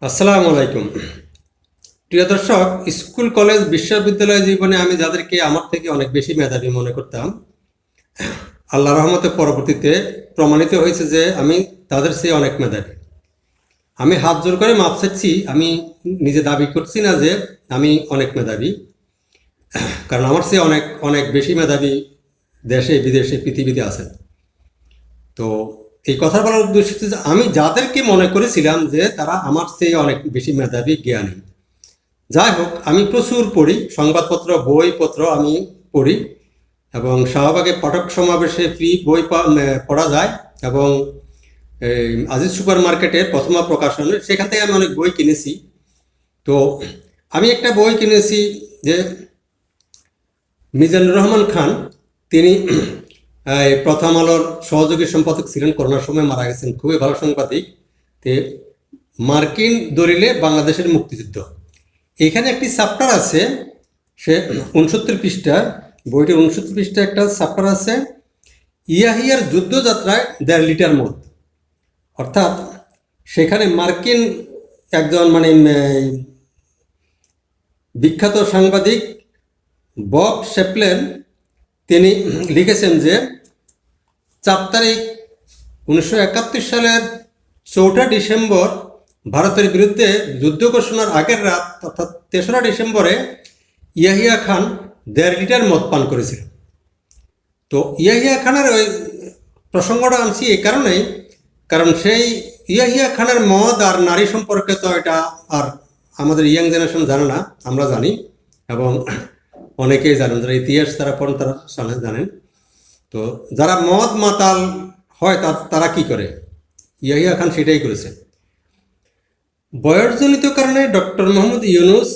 আসসালামু আলাইকুম। প্রিয় দর্শক, স্কুল কলেজ বিশ্ববিদ্যালয় জীবনে আমি যাদেরকে আমার থেকে অনেক বেশি মেধাবী মনে করতাম, আল্লাহ রহমতে পরবর্তীতে প্রমাণিত হয়েছে যে আমি তাদের চেয়ে অনেক মেধাবী। আমি হাত জোর করে মাপ চাচ্ছি, আমি নিজে দাবি করছি না যে আমি অনেক মেধাবী, কারণ আমার চেয়ে অনেক অনেক বেশি মেধাবী দেশে বিদেশে পৃথিবীতে আছেন। তো এই কথা বলার উদ্দেশ্য হচ্ছে যে আমি যাদেরকে মনে করেছিলাম যে তারা আমার চেয়ে অনেক বেশি মেধাবী জ্ঞানী। যাই হোক, আমি প্রচুর পড়ি সংবাদপত্র, বইপত্র আমি পড়ি, এবং শাহবাগে পাঠক সমাবেশে ফ্রি বই পড়া যায়, এবং আজিজ সুপার মার্কেটের প্রথমা প্রকাশনে সেখান থেকে আমি অনেক বই কিনেছি। তো আমি একটা বই কিনেছি যে মিজানুর রহমান খান, তিনি প্রথম আলোর সহযোগী সম্পাদক ছিলেন, করোনার সময় মারা গেছেন, খুবই ভালো সাংবাদিক। তে মার্কিন দলিলে বাংলাদেশের মুক্তিযুদ্ধ, এখানে একটি চ্যাপ্টার আছে, সে 69 পৃষ্ঠা, বইটির 69 পৃষ্ঠা একটা চ্যাপ্টার আছে, ইয়াহিয়ার যুদ্ধযাত্রায় 1.5 লিটার মদ। অর্থাৎ সেখানে মার্কিন একজন বিখ্যাত সাংবাদিক বব শেপলেন, তিনি লিখেছেন যে 4 তারিখ 1971 সালের 4 ডিসেম্বর ভারতের বিরুদ্ধে যুদ্ধ ঘোষণার আগের রাত, অর্থাৎ 3রা ডিসেম্বরে ইয়াহিয়া খান 1.5 লিটার মদ পান করেছিলেন। তো ইয়াহিয়া খানের ওই প্রসঙ্গটা আনছি এই কারণেই, কারণ সেই ইয়াহিয়া খানের মদ আর নারী সম্পর্কে তো এটা আর আমাদের ইয়াং জেনারেশন জানে না, আমরা জানি, এবং অনেকেই জানেন, যারা ইতিহাস তারা পড়েন তারা জানেন। তো যারা মদ মাতাল হয় তারা কি করে, ইয়াহিয়া খান সেটাই করেছে। বয়সজনিত কারণে ডক্টর মোহাম্মদ ইউনুস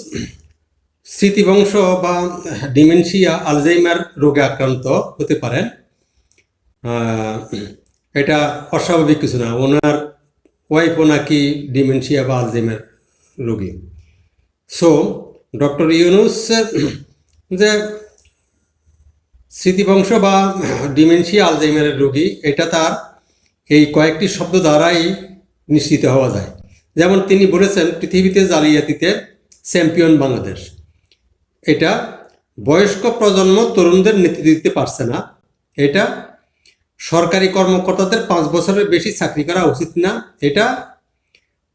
স্মৃতিভংশ বা ডিমেনশিয়া, আলজাইমার রোগে আক্রান্ত হতে পারেন। এটা অস্বাভাবিক কিছু না, ওনার ওয়াইফও নাকি ডিমেনশিয়া বা আলজাইমার রোগী। সো ডক্টর ইউনুস যে স্মৃতিভংশ বা ডিমেনশিয়া, আলজাইমারের রোগী, এটা তার এই কয়েকটি শব্দ দ্বারাই নিশ্চিত হওয়া যায়। যেমন তিনি বলেছেন, পৃথিবীতে জালিয়াতিতে চ্যাম্পিয়ন বাংলাদেশ। এটা বয়স্ক প্রজন্ম তরুণদের নেতৃত্ব দিতে পারছে না, এটা সরকারি কর্মকর্তাদের 5 বছরের বেশি চাকরি করা উচিত না, এটা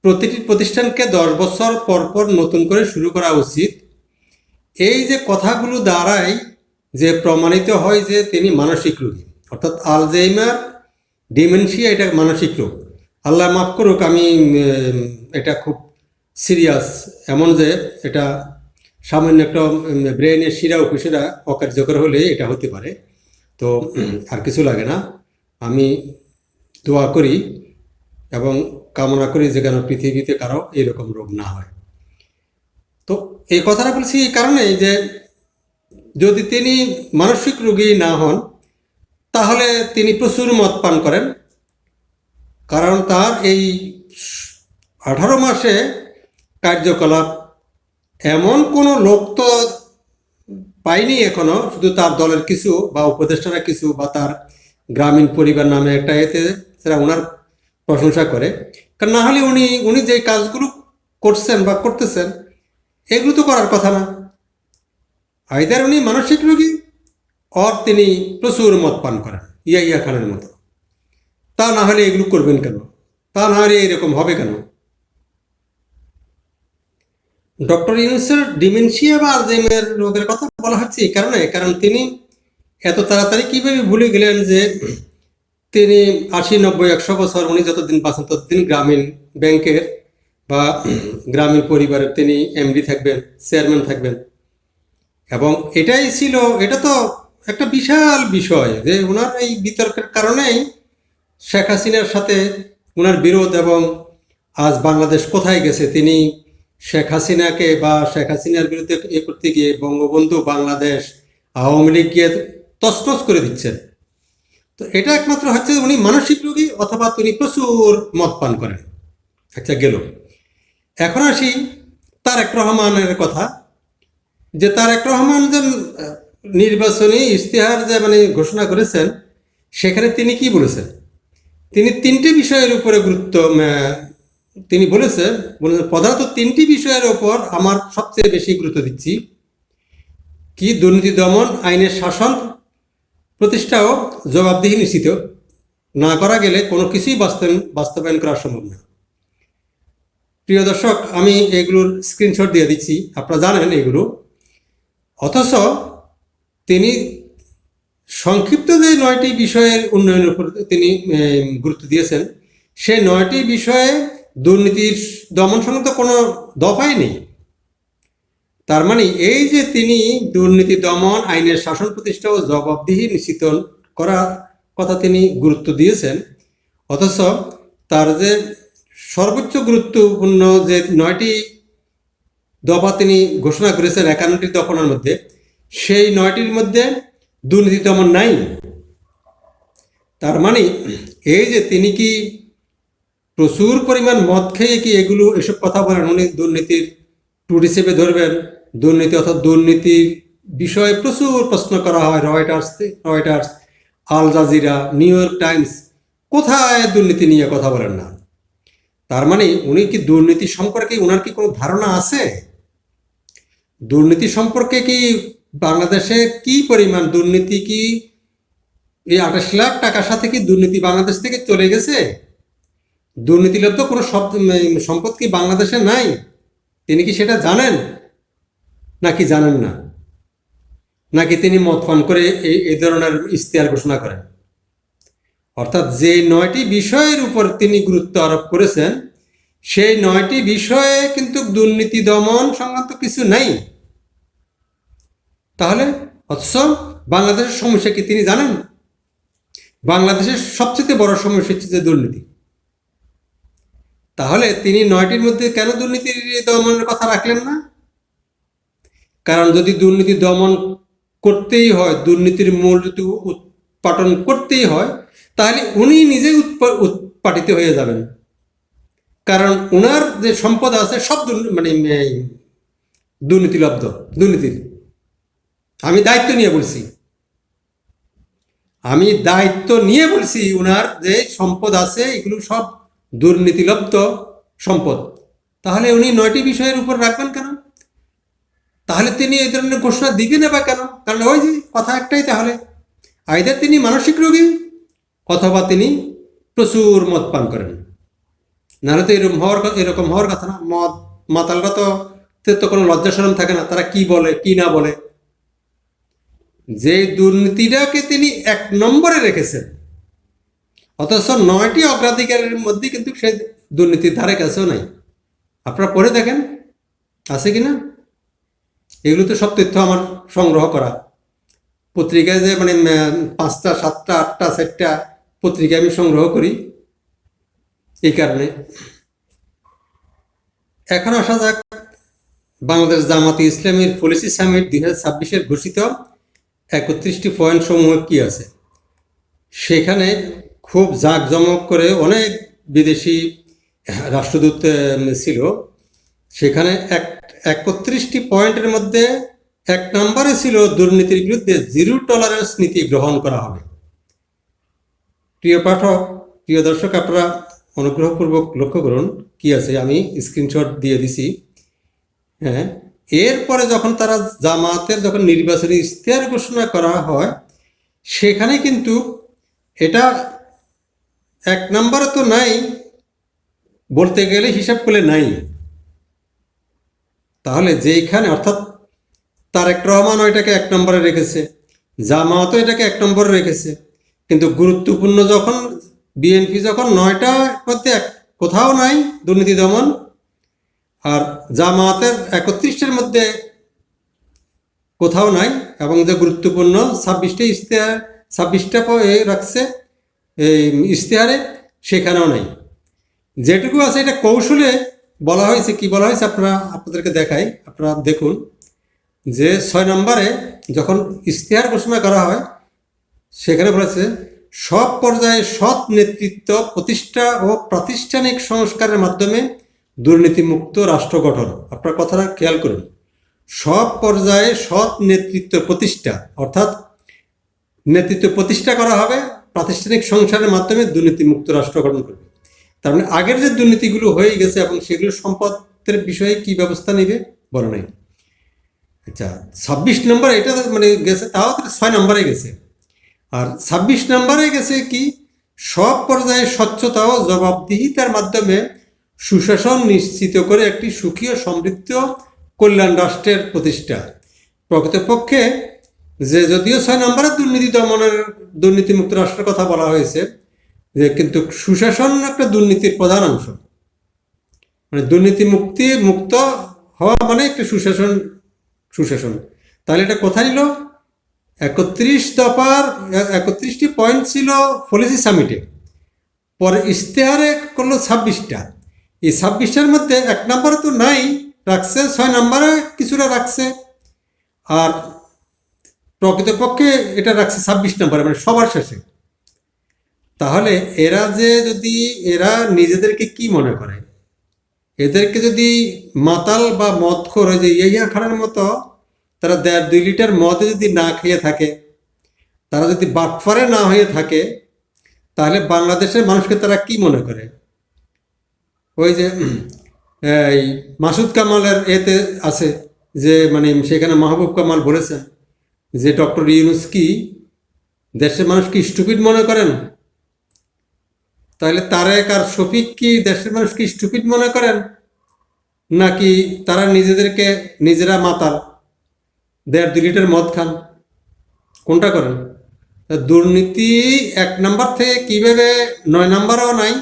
প্রতিটি প্রতিষ্ঠানকে 10 বছর পর পর নতুন করে শুরু করা উচিত। এই যে কথাগুলো দ্বারাই যে প্রমাণিত হয় যে তিনি মানসিক রোগী, অর্থাৎ আলজাইমার, ডিমেনশিয়া এটা মানসিক রোগ। আল্লাহ মাফ করুক, আমি এটা খুব সিরিয়াস, এমন যে এটা সামান্য একটা ব্রেনের শিরা উপশিরা অকার্যকর হলে এটা হতে পারে। তো আর কিছু লাগে না, আমি দোয়া করি এবং কামনা করি যে কেন পৃথিবীতে কারো এরকম রোগ না হয়। তো এই কথাটা বলছি এই কারণেই যে যদি তিনি মানসিক রোগী না হন তাহলে তিনি প্রচুর মদ পান করেন, কারণ তার এই 18 মাসে কার্যকলাপ এমন কোনো লোক তো পাইনি এখনো, শুধু তার দলের কিছু বা উপদেষ্টারা কিছু বা তার গ্রামীণ পরিবার নামে একটা এতে সেটা ওনার প্রশংসা করে। কারণ না হলে উনি যে কাজগুলো করছেন বা করতেছেন এগুলো তো করার কথা না। আইদার উনি মানসিক রোগী অর তিনি প্রচুর মদ পান করেন ইয়াহিয়া খানের মতো। তা না হলে এগুলো করবেন কেন, তা না হলে এরকম হবে কেন? ডক্টর ইউনুসের ডিমেনশিয়া বা আলজাইমার রোগের কথা বলা হচ্ছে এই কারণে, কারণ তিনি এত তাড়াতাড়ি কীভাবে ভুলে গেলেন যে তিনি 80, 90, 100 বছর উনি যতদিন বাঁচেন ততদিন গ্রামীণ ব্যাংকের বা গ্রামীণ পরিবারের তিনি এমডি থাকবেন, চেয়ারম্যান থাকবেন। এবং এটাই ছিল, এটা তো একটা বিশাল বিষয় যে ওনার এই বিতর্কের কারণেই শেখ হাসিনার সাথে ওনার বিরোধ, এবং আজ বাংলাদেশ কোথায় গেছে। তিনি শেখ হাসিনাকে বা শেখ হাসিনার বিরুদ্ধে এ করতে গিয়ে বঙ্গবন্ধু, বাংলাদেশ, আওয়ামী লীগ গিয়ে তছনছ করে দিচ্ছেন। তো এটা একমাত্র হচ্ছে উনি মানসিক রোগী অথবা তিনি প্রচুর মদ পান করেন। আচ্ছা গেল, এখন আসি তারেক রহমানের কথা। যে তারেক রহমান যে নির্বাচনী ইশতেহার যে ঘোষণা করেছেন, সেখানে তিনি কি বলেছেন? তিনি 3টে বিষয়ের উপরে গুরুত্ব তিনি বলেছেন প্রধানত তিনটি বিষয়ের ওপর আমার সবচেয়ে বেশি গুরুত্ব দিচ্ছি। কি? দুর্নীতি দমন আইনের শাসন প্রতিষ্ঠা ও জবাবদিহি নিশ্চিত না করা গেলে কোনো কিছুই বাস্তবায়ন করা সম্ভব না। প্রিয় দর্শক, আমি এগুলোর স্ক্রিনশট দিয়ে দিচ্ছি, আপনারা জানেন এগুলো। অথচ তিনি সংক্ষিপ্ত যে 9টি বিষয়ের উন্নয়নের উপর তিনি গুরুত্ব দিয়েছেন, সেই 9টি বিষয়ে দুর্নীতির দমন সংক্রান্ত কোনো দফাই নেই। তার মানে এই যে তিনি দুর্নীতি দমন আইনের শাসন প্রতিষ্ঠা ও জবাবদিহি নিশ্চিত করার কথা তিনি গুরুত্ব দিয়েছেন, অথচ তার যে সর্বোচ্চ গুরুত্বপূর্ণ যে 9টি দফা তিনি ঘোষণা করেছেন 51টি দফার মধ্যে, সেই 9টির মধ্যে দুর্নীতি দমন নাই। তার মানে এই যে তিনি কি প্রচুর পরিমাণ মদ খেয়ে কি এসব কথা বলেন, উনি দুর্নীতির টুর হিসেবে ধরবেন? দুর্নীতি অর্থাৎ দুর্নীতির বিষয়ে প্রচুর প্রশ্ন করা হয়। Reuters, Al Jazeera, New York Times, কোথায় দুর্নীতি নিয়ে কথা বলেন না? তার মানে উনি কি দুর্নীতি সম্পর্কে ওনার কি কোনো ধারণা আছে? দুর্নীতি সম্পর্কে কি বাংলাদেশে কি পরিমাণ দুর্নীতি, কি এই 28 লাখ টাকার সাথে কি দুর্নীতি বাংলাদেশ থেকে চলে গেছে? দুর্নীতিলব্ধ কোনো সম্পদ কি বাংলাদেশে নাই? তিনি কি সেটা জানেন নাকি জানেন না? নাকি তিনি মদ পান করে এই ধরনের ইশতেহার ঘোষণা করেন? অর্থাৎ যে 9টি বিষয়ের উপর তিনি গুরুত্ব আরোপ করেছেন, সেই 9টি বিষয়ে কিন্তু দুর্নীতি দমন সংক্রান্ত কিছু নাই। তাহলে অথচ বাংলাদেশের সমস্যা কি তিনি জানেন? বাংলাদেশের সবচেয়ে বড় সমস্যা হচ্ছে যে দুর্নীতি। তাহলে তিনি 9টির মধ্যে কেন দুর্নীতি দমনের কথা রাখলেন না? কারণ যদি দুর্নীতি দমন করতেই হয়, দুর্নীতির মূল যদি উৎপাটন করতেই হয়, তাহলে উনি নিজেই উৎপাটিত হয়ে যাবেন। কারণ ওনার যে সম্পদ আছে সব দুর্নীতিলব্ধ, দুর্নীতির। আমি দায়িত্ব নিয়ে বলছি ওনার যে সম্পদ আছে এগুলো সব দুর্নীতিলব্ধ সম্পদ। তাহলে উনি 9টি বিষয়ের উপর রাখবেন কেন? তাহলে তিনি এই ধরনের ঘোষণা দিবেন বা কেন? কারণ ওই যে কথা একটাই, তাহলে আইদার তিনি মানসিক রোগী অথবা তিনি প্রচুর মদ পান করেন। নাহলে তো এরকম হওয়ার কথা না। মাতালরা তো কোনো লজ্জা শরম থাকে না, তারা কি বলে কি না বলে। যে দুর্নীতিটাকে তিনি 1 নম্বরে রেখেছেন, অথচ 9টি অগ্রাধিকারের মধ্যে কিন্তু সে দুর্নীতির ধারে কাছেও নাই। আপনারা পড়ে দেখেন আছে কিনা। এগুলো তো সব তথ্য আমার সংগ্রহ করা। পত্রিকায় যে 5টা 7টা 8টা 4টা পত্রিকা আমি সংগ্রহ করি, এই কারণে। এখন আসা যাক বাংলাদেশ জামাতে ইসলামীর পলিসি সামিট 2026-এর ঘোষিত 31টি পয়েন্ট সমূহ কি আছে। সেখানে খুব জাঁকজমক করে অনেক বিদেশি রাষ্ট্রদূত ছিল। সেখানে 31টি পয়েন্টের মধ্যে 1 নম্বরে ছিল দুর্নীতির বিরুদ্ধে 0 টলারেন্স নীতি গ্রহণ করা হবে। প্রিয় পাঠক, প্রিয় দর্শক, আপনারা অনুগ্রহপূর্বক লক্ষ্য করুন কি আছে। আমি স্ক্রিনশট দিয়ে দিছি। হ্যাঁ, এরপরে যখন তারা জামাতের যখন নির্বাচনী ইশতেহার ঘোষণা করা হয়, সেখানে কিন্তু এটা 1 নম্বরে তো নাই, বলতে গেলে হিসাব করলে নাই। তাহলে যেইখানে অর্থাৎ তারেক রহমান ওইটাকে 1 নম্বরে রেখেছে, জামাতও এটাকে 1 নম্বরে রেখেছে, কিন্তু গুরুত্বপূর্ণ যখন বিএনপি যখন 9টার মধ্যে কোথাও নাই দুর্নীতি দমন, আর জামাতের 31টার মধ্যে কোথাও নাই, এবং যে গুরুত্বপূর্ণ 26টা রাখছে এই ইশতেহারে, সেখানেও নাই। যেটুকু আছে এটা কৌশলে বলা হয়েছে। কি বলা হয়েছে আপনাদেরকে দেখাই, আপনারা দেখুন। যে 6 নম্বরে যখন ইশতেহার ঘোষণা করা হয়, সেখানে বলেছে সব পর্যায়ে সৎ নেতৃত্ব প্রতিষ্ঠা ও প্রাতিষ্ঠানিক সংস্কারের মাধ্যমে দুর্নীতিমুক্ত রাষ্ট্র গঠন। আপনার কথাটা খেয়াল করুন। সব পর্যায়ে সৎ নেতৃত্ব প্রতিষ্ঠা, অর্থাৎ নেতৃত্ব প্রতিষ্ঠা করা হবে, প্রাতিষ্ঠানিক সংস্কারের মাধ্যমে দুর্নীতিমুক্ত রাষ্ট্র গঠন করবে। তার মানে আগের যে দুর্নীতিগুলো হয়ে গেছে এবং সেগুলো সম্পদের বিষয়ে কি ব্যবস্থা নেবে বলে নাই। আচ্ছা, 26 নম্বর এটা মানে গেছে, তাও 6 নম্বরে গেছে। আর 26 নম্বরে গেছে কি, সব পর্যায়ে স্বচ্ছতা ও জবাবদিহিতার মাধ্যমে সুশাসন নিশ্চিত করে একটি সুখী ও সমৃদ্ধ কল্যাণ রাষ্ট্রের প্রতিষ্ঠা। প্রকৃতপক্ষে যে যদিও 6 নম্বরের দুর্নীতি দমনের দুর্নীতিমুক্ত রাষ্ট্রের কথা বলা হয়েছে, যে কিন্তু সুশাসন একটা দুর্নীতির প্রধান অংশ। মানে দুর্নীতি মুক্ত হওয়া মানে একটা সুশাসন। তাহলে এটা কোথায় নিল? 31 দফার 31টি পয়েন্ট ছিল পলিসি সামিটে, পরে ইশতেহারে করলো 26টা। এই 26টার মধ্যে 1 নম্বরে তো নাই, রাখছে 6 নম্বরে কিছুটা রাখছে, আর প্রকৃতপক্ষে এটা রাখছে 26 নম্বরে, মানে সবার শেষে। তাহলে এরা নিজেদেরকে কি মনে করে, এদেরকে যদি মাতাল বা মদখোর হয়ে যে ইয়া খানের মতো তারা 1.5-2 লিটার মদে যদি না খেয়ে থাকে, তারা যদি বাটফারে না হয়ে থাকে, তাহলে বাংলাদেশের মানুষকে তারা কি মনে করে? ওই যে এই মাসুদ কামালের এতে আছে যে মানে সেখানে মাহবুব কামাল বলেছেন যে ডক্টর ইউনূস কি দেশের মানুষ কি স্টুপিড মনে করেন? তাহলে তারেক আর শফিক কি দেশের মানুষ কি স্টুপিড মনে করেন, নাকি তারা নিজেরা মাতাল 1.5-2 লিটার মদ খান? কোনটা করেন? দুর্নীতি 1 নম্বর থেকে কিভাবে 9 নম্বরেও নাই,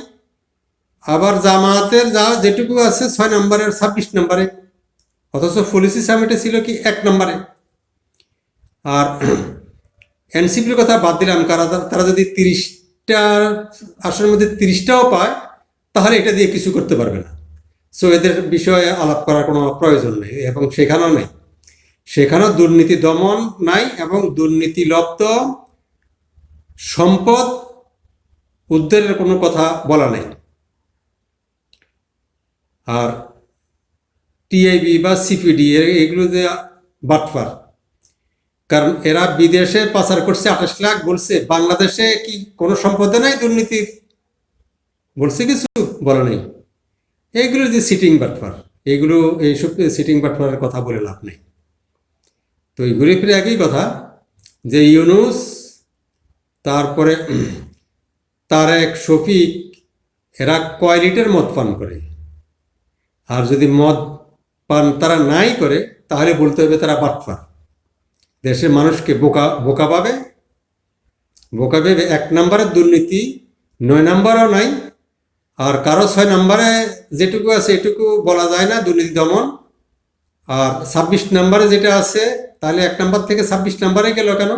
আবার জামায়াতের যেটুকু আছে 6 নম্বরের 26 নম্বরে, অথচ পলিসি সামিটে ছিল কি 1 নম্বরে। আর এনসিপির কথা বাদ দিলাম, তারা যদি 30টা আসনের মধ্যে 30টাও পায়, তাহলে এটা দিয়ে কিছু করতে পারবে না। সো এদের বিষয়ে আলাপ করার কোনো প্রয়োজন নেই, এবং সেখানেও নেই। সেখানেও দুর্নীতি দমন নাই, এবং দুর্নীতি লব্ধ সম্পদ উদ্ধারের কোনো কথা বলা নেই। আর টিআইবি বা সিপিডি এগুলো যে বাটফার, কারণ এরা বিদেশে পাচার করছে 28 লাখ, বলছে বাংলাদেশে কি কোনো সম্পদে নাই দুর্নীতির? বলছে কিছু? বলে নেই। এইগুলো যে সিটিং বাটফার, এইসব সিটিং বাটফারের কথা বলে লাভ নেই। তো এই ঘুরে ফিরে একই কথা যে ইউনূস, তারপরে তারেক, শফিক, এরা কয় লিটার মদ পান করে? আর যদি মদ পান তারা নাই করে, তাহলে বলতে হবে তারা বাটফার। দেশের মানুষকে বোকা পাবে। 1 নম্বরের দুর্নীতি 9 নম্বরেও নাই, আর কারো 6 নম্বরে যেটুকু আছে এটুকু বলা যায় না দুর্নীতি দমন। আর 26 নম্বরে যেটা আছে, তাহলে 1 নম্বর থেকে 26 নম্বরে গেল কেন?